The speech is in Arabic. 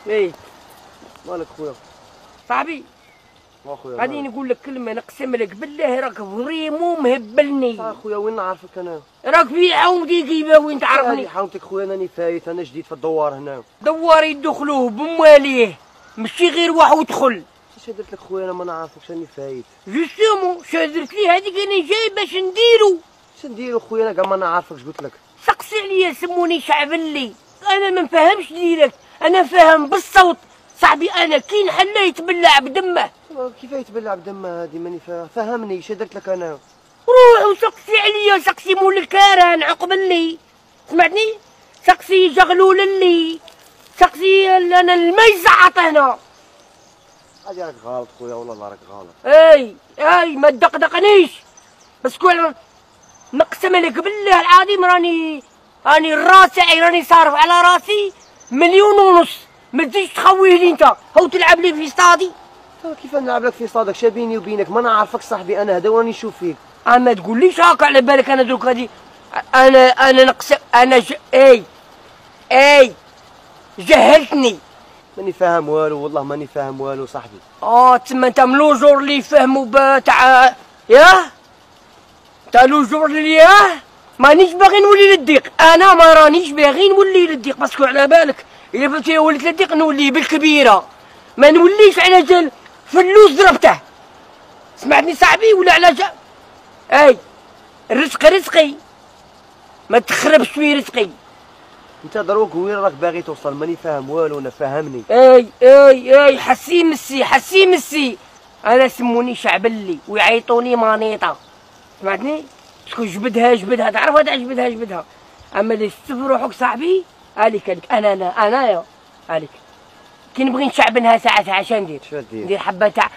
ايه مالك خويا؟ صاحبي اخويا غادي نقول لك كلمه، نقسم لك بالله راك فريمون مهبلني. صح خويا، وين نعرفك انا؟ راك في عومتي كيما وين تعرفني؟ هذه حاومتك خويا، راني فايت، انا جديد في الدوار هنا. دوار يدخلوه بمواليه، ماشي غير واحد ودخل. اش درت لك خويا؟ انا ما نعرفكش، راني فايت. جوستومون شا درت لي هذيك، انا جاي باش نديرو. اش نديرو خويا؟ انا كاع ما نعرفكش، قلت لك. سقسي عليا، سموني شعبلي، انا ما نفهمش ديريكت، انا فاهم بالصوت. صاحبي انا كي نحله يتبلع بدمه. كيف يتبلع بدمه؟ هذه ماني فهمني، اش درت لك انا؟ روح وسقسي عليا، سقسي مول الكران عقبل لي، سمعتني؟ سقسي جغلول لي، سقسي انا الماء يزعط هنا. هذه راك غلط خويا، والله راك غلط. اي ما تدقدقنيش، بس كون نقسم لك بالله العظيم راني راسي، راني صارف على راسي 1,500,000. ما تزيدش تخويه لي انت، هو تلعب لي في صادي. كيف نلعب لك في صادك؟ شا بيني وبينك؟ ما نعرفك صاحبي، انا هذا وراني نشوف فيك. ما تقوليش هاكا على بالك انا دوك هادي. انا نقسم، اي جهلتني. ماني فاهم والو، والله ماني فاهم والو صاحبي. تما انت ملوجور اللي يفهموا تاع ياه، تاع لوجور اللي ياه. مانيش باغي نولي للضيق، انا ما رانيش باغي نولي للضيق، باسكو على بالك الا فهمتي وليت للضيق نولي بالكبيره، ما نوليش على جال فلوس ضربته. سمعتني صاحبي ولا على جال؟ الرزق رزقي، ما تخربش في رزقي. انت دروك وين راك باغي توصل؟ ماني فاهم والو، انا فهمني. حسي مسي، انا سموني شعبلي ويعيطوني مانيطه، سمعتني؟ شكون جبدها تعرف هذا جبدها. اما اللي تستف روحك صاحبي هذيك انايا هذيك كي نبغي نشعبنها ساعه ندير؟ شو دير؟ ندير حبه تاع